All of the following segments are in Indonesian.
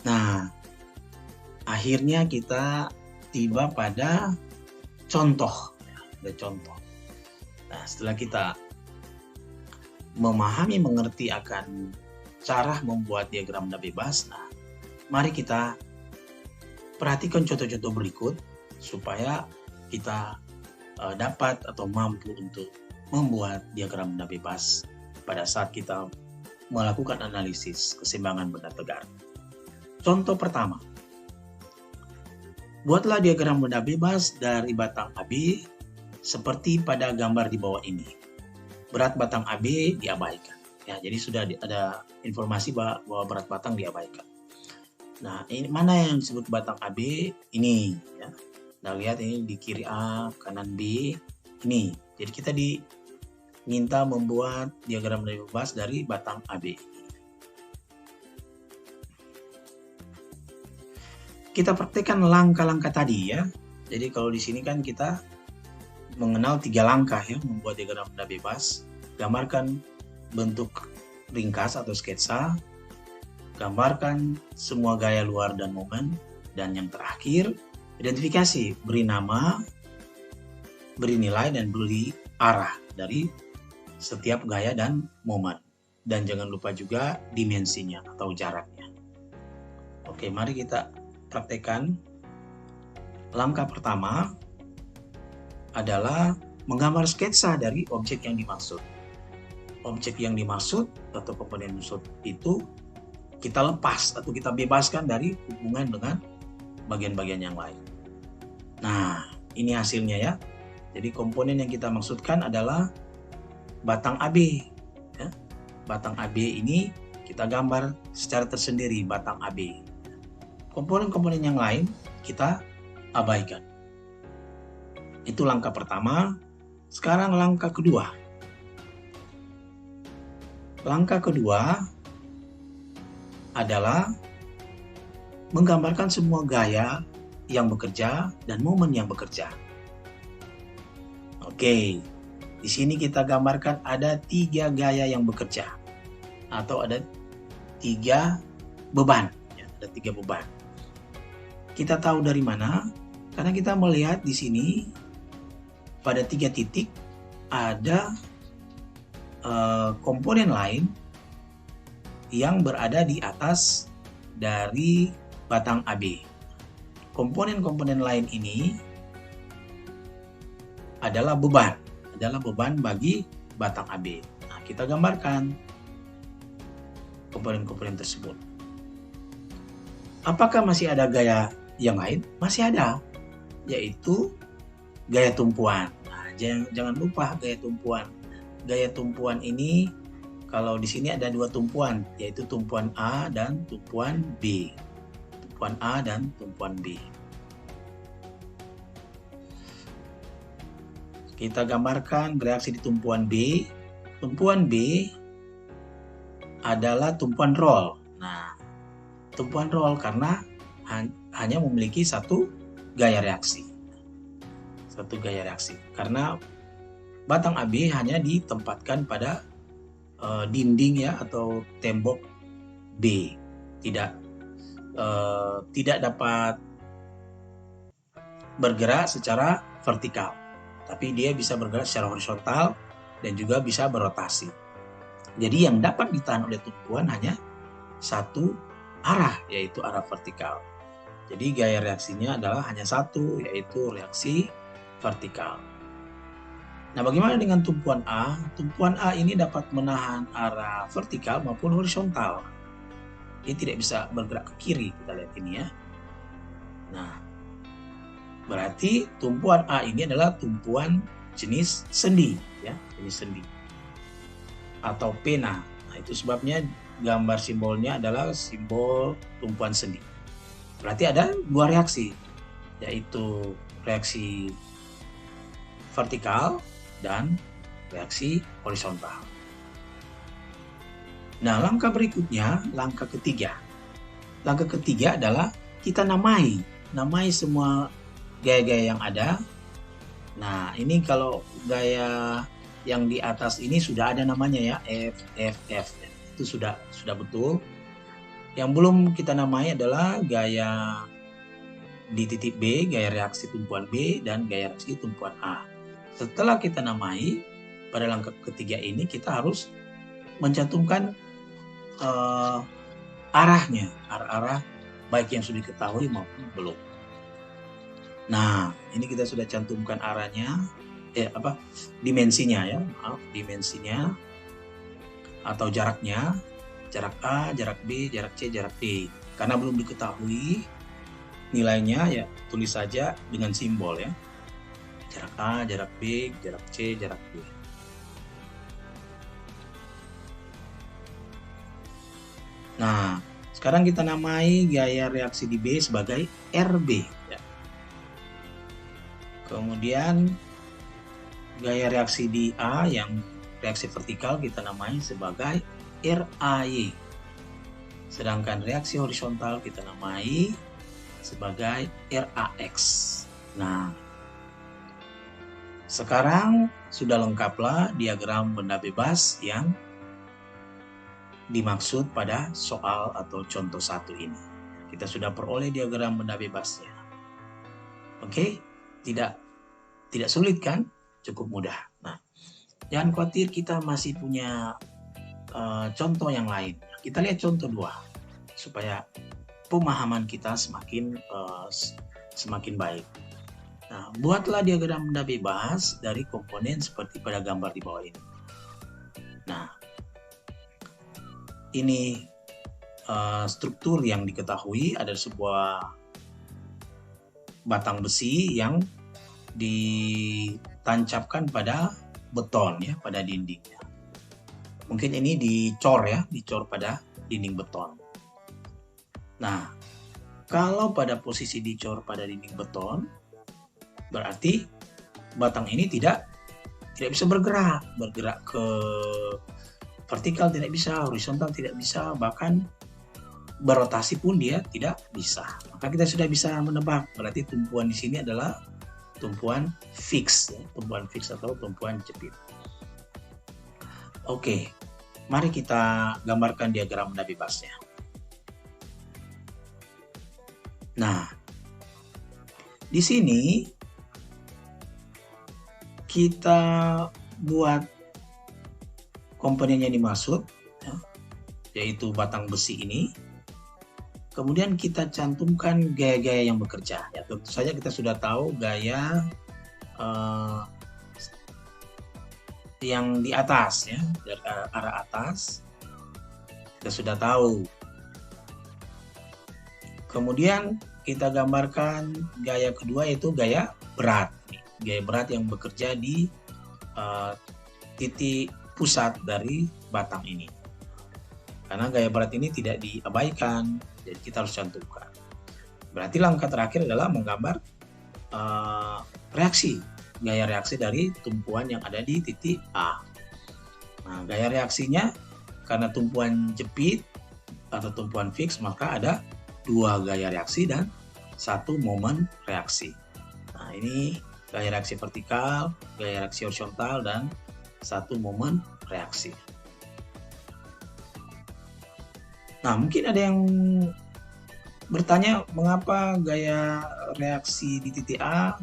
Nah, akhirnya kita tiba pada contoh. Ada contoh. Nah, setelah kita memahami, mengerti akan cara membuat diagram nada bebas, nah, mari kita perhatikan contoh-contoh berikut supaya kita dapat atau mampu untuk membuat diagram nada bebas pada saat kita melakukan analisis keseimbangan benda tegar. Contoh pertama, buatlah diagram benda bebas dari batang AB seperti pada gambar di bawah ini. Berat batang AB diabaikan. Ya, jadi sudah ada informasi bahwa berat batang diabaikan. Nah, ini mana yang disebut batang AB? Ini, ya. Nah, lihat ini di kiri A, kanan B, ini. Jadi kita diminta membuat diagram nada bebas dari batang AB. Kita praktekkan langkah-langkah tadi, ya. Jadi kalau di sini kan kita mengenal 3 langkah, ya, membuat diagram nada bebas. Gambarkan bentuk ringkas atau sketsa, gambarkan semua gaya luar dan momen, dan yang terakhir identifikasi, beri nama, beri nilai, dan beri arah dari setiap gaya dan momen. Dan jangan lupa juga dimensinya atau jaraknya. Oke, mari kita praktekkan. Langkah pertama adalah menggambar sketsa dari objek yang dimaksud. Objek yang dimaksud atau komponen maksud itu kita lepas atau kita bebaskan dari hubungan dengan bagian-bagian yang lain. Nah, ini hasilnya, ya. Jadi komponen yang kita maksudkan adalah batang AB. Ya. Batang AB ini kita gambar secara tersendiri, batang AB. Komponen-komponen yang lain kita abaikan. Itu langkah pertama. Sekarang langkah kedua. Langkah kedua adalah menggambarkan semua gaya yang bekerja dan momen yang bekerja. Oke, di sini kita gambarkan ada 3 gaya yang bekerja atau ada 3 beban. Ya, ada 3 beban. Kita tahu dari mana? Karena kita melihat di sini pada 3 titik ada komponen lain yang berada di atas dari batang AB. Komponen-komponen lain ini adalah beban bagi batang AB. Nah, kita gambarkan komponen-komponen tersebut. Apakah masih ada gaya yang lain? Masih ada, yaitu gaya tumpuan. Nah, jangan lupa gaya tumpuan. Gaya tumpuan ini kalau di sini ada 2 tumpuan, yaitu tumpuan A dan tumpuan B. Tumpuan A dan tumpuan B. Kita gambarkan reaksi di tumpuan B. Tumpuan B adalah tumpuan roll. Nah, tumpuan roll karena hanya memiliki 1 gaya reaksi. 1 gaya reaksi. Karena batang AB hanya ditempatkan pada dinding, ya, atau tembok B. Tidak dapat bergerak secara vertikal, tapi dia bisa bergerak secara horizontal dan juga bisa berotasi. Jadi yang dapat ditahan oleh tumpuan hanya 1 arah, yaitu arah vertikal. Jadi gaya reaksinya adalah hanya 1, yaitu reaksi vertikal. Nah, bagaimana dengan tumpuan A? Tumpuan A ini dapat menahan arah vertikal maupun horizontal. Dia tidak bisa bergerak ke kiri, kita lihat ini, ya. Nah, berarti tumpuan A ini adalah tumpuan jenis sendi, ya, jenis sendi atau pena. Nah, itu sebabnya gambar simbolnya adalah simbol tumpuan sendi. Berarti ada 2 reaksi, yaitu reaksi vertikal dan reaksi horizontal. Nah, langkah berikutnya, langkah ketiga. Langkah ketiga adalah kita namai semua gaya-gaya yang ada. Nah, ini kalau gaya yang di atas ini sudah ada namanya, ya, F. Itu sudah betul. Yang belum kita namai adalah gaya di titik B, gaya reaksi tumpuan B, dan gaya reaksi tumpuan A. Setelah kita namai, pada langkah ketiga ini kita harus mencantumkan arahnya, arah-arah baik yang sudah diketahui maupun belum. Nah, ini kita sudah cantumkan arahnya, dimensinya ya, maaf, dimensinya atau jaraknya, jarak A, jarak B, jarak C, jarak D. Karena belum diketahui nilainya, ya tulis saja dengan simbol ya. Jarak A, jarak B, jarak C, jarak D. Nah, sekarang kita namai gaya reaksi di B sebagai RB. Ya. Kemudian gaya reaksi di A yang reaksi vertikal kita namai sebagai RAY. Sedangkan reaksi horizontal kita namai sebagai RAX. Nah, sekarang sudah lengkaplah diagram benda bebas yang dimaksud pada soal atau contoh 1 ini. Kita sudah peroleh diagram benda bebasnya. Oke, tidak sulit kan? Cukup mudah. Nah, jangan khawatir, kita masih punya contoh yang lain. Kita lihat contoh 2 supaya pemahaman kita semakin baik. Nah, buatlah diagram benda bebas dari komponen seperti pada gambar di bawah ini. Nah, ini struktur yang diketahui, ada sebuah batang besi yang ditancapkan pada beton ya, pada dindingnya. Mungkin ini dicor pada dinding beton. Nah, kalau pada posisi dicor pada dinding beton, berarti batang ini tidak bisa bergerak ke vertikal tidak bisa, horizontal tidak bisa, bahkan berotasi pun dia tidak bisa. Maka kita sudah bisa menebak, berarti tumpuan di sini adalah tumpuan fix, ya, tumpuan fix atau tumpuan jepit. Oke, mari kita gambarkan diagram benda bebasnya. Nah, di sini kita buat komponen yang dimaksud, ya, yaitu batang besi ini. Kemudian kita cantumkan gaya-gaya yang bekerja. Ya, tentu saja kita sudah tahu gaya yang di atas, ya, dari arah atas. Kita sudah tahu. Kemudian kita gambarkan gaya kedua, yaitu gaya berat. Gaya berat yang bekerja di titik pusat dari batang ini. Karena gaya berat ini tidak diabaikan, jadi kita harus cantumkan. Berarti langkah terakhir adalah menggambar gaya reaksi dari tumpuan yang ada di titik A. Nah, gaya reaksinya karena tumpuan jepit atau tumpuan fix, maka ada 2 gaya reaksi dan 1 momen reaksi. Nah, ini gaya reaksi vertikal, gaya reaksi horizontal, dan 1 momen reaksi. Nah, mungkin ada yang bertanya, mengapa gaya reaksi di titik A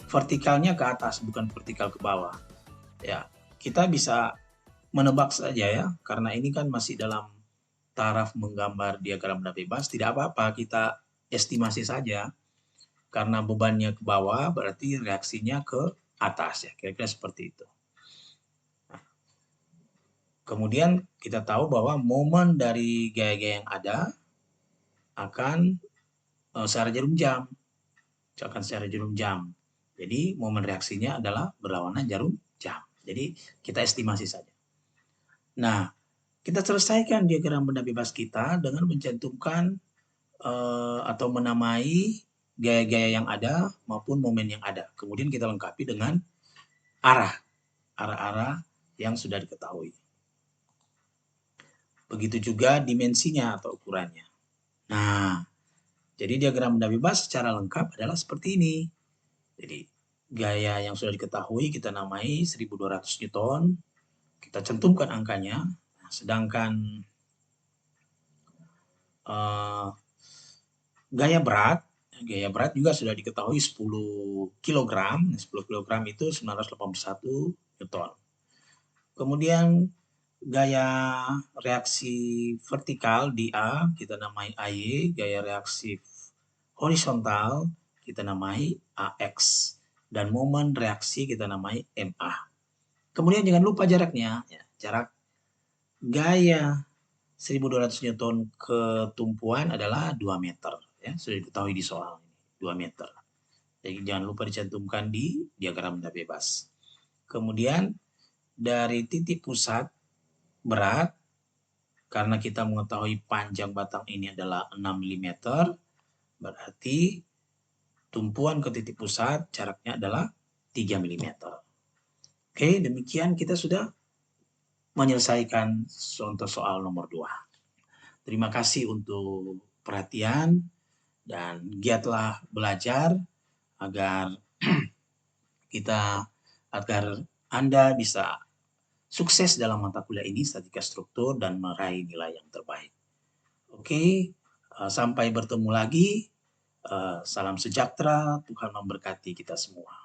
vertikalnya ke atas, bukan vertikal ke bawah? Ya, kita bisa menebak saja ya, karena ini kan masih dalam taraf menggambar diagram benda bebas, tidak apa-apa, kita estimasi saja. Karena bebannya ke bawah, berarti reaksinya ke atas ya, kira-kira seperti itu. Kemudian kita tahu bahwa momen dari gaya-gaya yang ada akan secara jarum jam. Jadi momen reaksinya adalah berlawanan jarum jam. Jadi kita estimasi saja. Nah, kita selesaikan diagram benda bebas kita dengan mencantumkan atau menamai gaya-gaya yang ada maupun momen yang ada. Kemudian kita lengkapi dengan arah-arah yang sudah diketahui. Begitu juga dimensinya atau ukurannya. Nah, jadi diagram benda bebas secara lengkap adalah seperti ini. Jadi gaya yang sudah diketahui kita namai 1200 Newton. Kita cantumkan angkanya. Sedangkan eh, gaya berat juga sudah diketahui 10 kilogram. 10 kilogram itu 981 Newton. Kemudian gaya reaksi vertikal di A kita namai AY, gaya reaksi horizontal kita namai AX, dan momen reaksi kita namai MA. Kemudian jangan lupa jaraknya, ya, jarak gaya 1200 Newton ke tumpuan adalah 2 meter. Ya, sudah diketahui di soal ini, 2 meter. Jadi jangan lupa dicantumkan di diagram benda bebas. Kemudian dari titik pusat berat, karena kita mengetahui panjang batang ini adalah 6 mm, berarti tumpuan ke titik pusat jaraknya adalah 3 mm. Oke, demikian kita sudah menyelesaikan contoh soal nomor 2. Terima kasih untuk perhatian dan giatlah belajar agar Anda bisa sukses dalam mata kuliah ini, statistika struktur, dan meraih nilai yang terbaik. Oke, sampai bertemu lagi. Salam sejahtera, Tuhan memberkati kita semua.